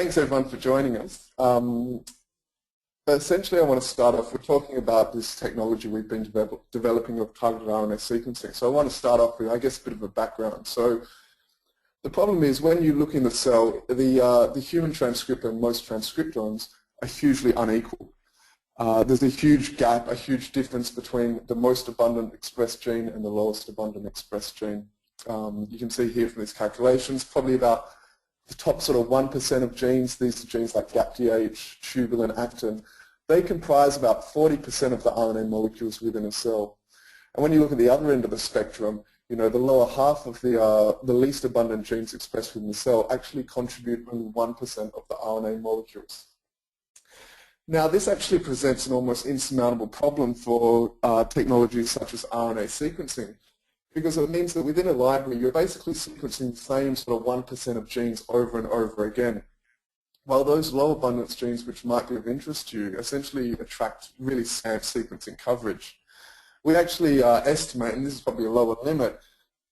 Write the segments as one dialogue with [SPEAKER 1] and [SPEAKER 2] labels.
[SPEAKER 1] thanks everyone for joining us. Essentially, I want to start off, we're talking about this technology we've been developing of targeted RNA sequencing. So I want to start off with, I guess, a bit of a background. So the problem is when you look in the cell, the human transcriptome and most transcriptomes are hugely unequal. There's a huge gap, a huge difference between the most abundant expressed gene and the lowest abundant expressed gene. You can see here from these calculations, probably about the top sort of 1% of genes, these are genes like GAPDH, tubulin, actin, they comprise about 40% of the RNA molecules within a cell. And when you look at the other end of the spectrum, you know, the lower half of the least abundant genes expressed within the cell actually contribute only 1% of the RNA molecules. Now, this actually presents an almost insurmountable problem for technologies such as RNA sequencing, because it means that within a library, you're basically sequencing the same sort of 1% of genes over and over again, while those low abundance genes which might be of interest to you essentially attract really scant sequencing coverage. We actually estimate, and this is probably a lower limit,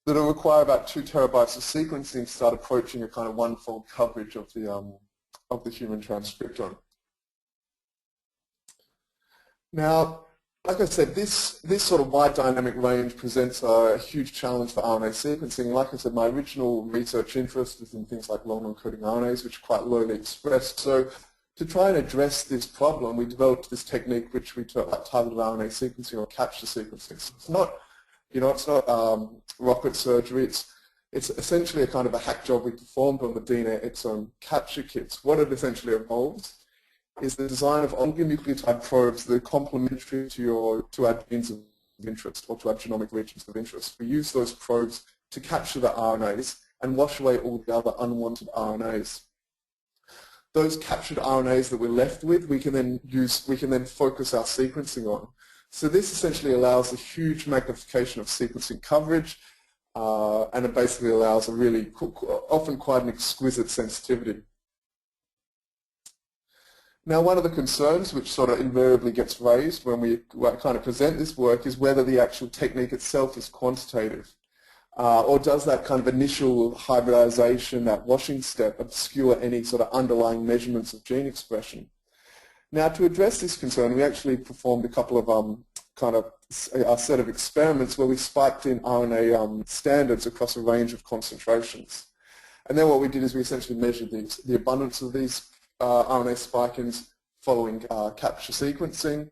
[SPEAKER 1] that it'll require about 2 terabytes of sequencing to start approaching a kind of one-fold coverage of the human transcriptome. Now, like I said, this sort of wide dynamic range presents a huge challenge for RNA sequencing. Like I said, my original research interest is in things like long non-coding RNAs, which are quite lowly expressed. So to try and address this problem, we developed this technique which we took like targeted RNA sequencing or capture sequencing. So it's not, you know, it's not rocket surgery. It's essentially a kind of a hack job we performed on the DNA exome capture kits. What it essentially involves is the design of oligonucleotide probes that are complementary to our genes of interest or to our genomic regions of interest. We use those probes to capture the RNAs and wash away all the other unwanted RNAs. Those captured RNAs that we're left with, we can then focus our sequencing on. So this essentially allows a huge magnification of sequencing coverage, and it basically allows a really, often quite an exquisite sensitivity. Now, one of the concerns which sort of invariably gets raised when we kind of present this work is whether the actual technique itself is quantitative, or does that kind of initial hybridization, that washing step, obscure any sort of underlying measurements of gene expression. Now, to address this concern, we actually performed a couple of a set of experiments where we spiked in RNA standards across a range of concentrations. And then what we did is we essentially measured the abundance of these RNA spike-ins following capture sequencing,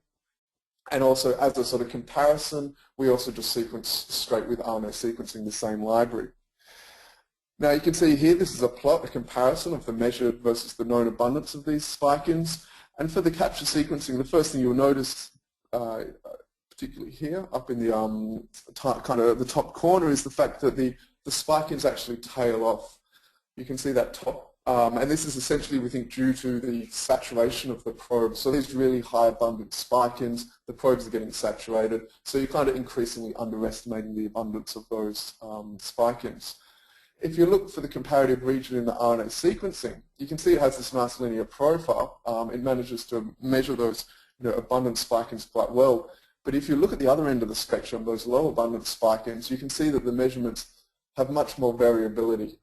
[SPEAKER 1] and also as a sort of comparison, we also just sequenced straight with RNA sequencing the same library. Now you can see here, this is a plot, a comparison of the measured versus the known abundance of these spike-ins, and for the capture sequencing, the first thing you'll notice, particularly here, up in the kind of the top corner, is the fact that the spike-ins actually tail off. You can see that top. And this is essentially, we think, due to the saturation of the probe. So these really high abundant spike-ins, the probes are getting saturated, so you're kind of increasingly underestimating the abundance of those spike-ins. If you look for the comparative region in the RNA sequencing, you can see it has this nice linear profile. It manages to measure those abundant spike-ins quite well. But if you look at the other end of the spectrum, those low abundant spike-ins, you can see that the measurements have much more variability.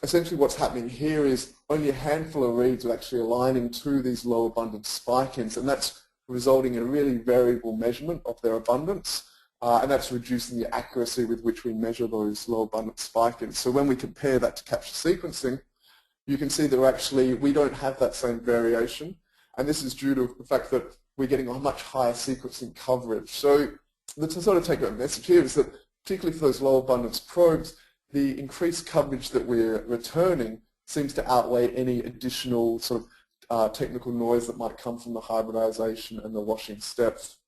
[SPEAKER 1] Essentially what's happening here is only a handful of reads are actually aligning to these low abundant spike-ins, and that's resulting in a really variable measurement of their abundance, and that's reducing the accuracy with which we measure those low abundant spike-ins. So when we compare that to capture sequencing, you can see that we don't have that same variation, and this is due to the fact that we're getting a much higher sequencing coverage. So to sort of take a message here is that particularly for those low abundance probes, the increased coverage that we're returning seems to outweigh any additional sort of technical noise that might come from the hybridization and the washing steps.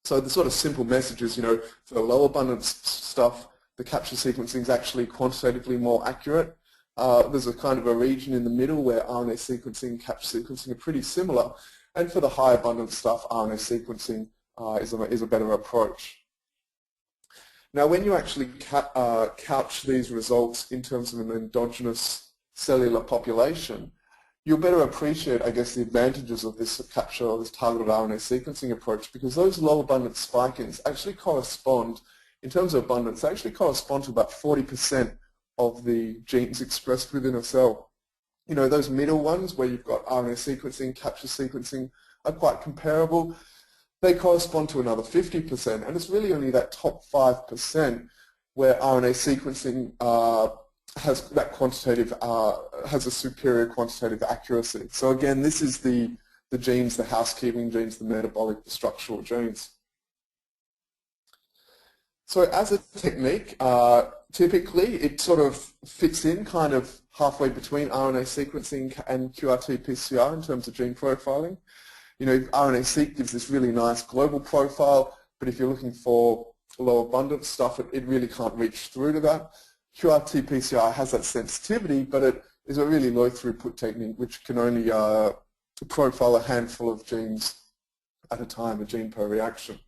[SPEAKER 1] So the sort of simple message is, for the low abundance stuff, the capture sequencing is actually quantitatively more accurate. There's a kind of a region in the middle where RNA sequencing and capture sequencing are pretty similar. And for the high abundance stuff, RNA sequencing is a better approach. Now, when you actually couch these results in terms of an endogenous cellular population, you'll better appreciate, I guess, the advantages of this capture or this targeted RNA sequencing approach, because those low abundance spike-ins actually correspond, in terms of abundance, they actually correspond to about 40% of the genes expressed within a cell. You know, those middle ones where you've got RNA sequencing, capture sequencing are quite comparable. They correspond to another 50%, and it's really only that top 5% where RNA sequencing has that quantitative, has a superior quantitative accuracy. So again, this is the genes, the housekeeping genes, the metabolic, the structural genes. So as a technique, typically it sort of fits in kind of halfway between RNA sequencing and QRT-PCR in terms of gene profiling. You know, RNA-Seq gives this really nice global profile, but if you're looking for low abundance stuff, it really can't reach through to that. QRT-PCR has that sensitivity, but it is a really low throughput technique which can only profile a handful of genes at a time, a gene per reaction.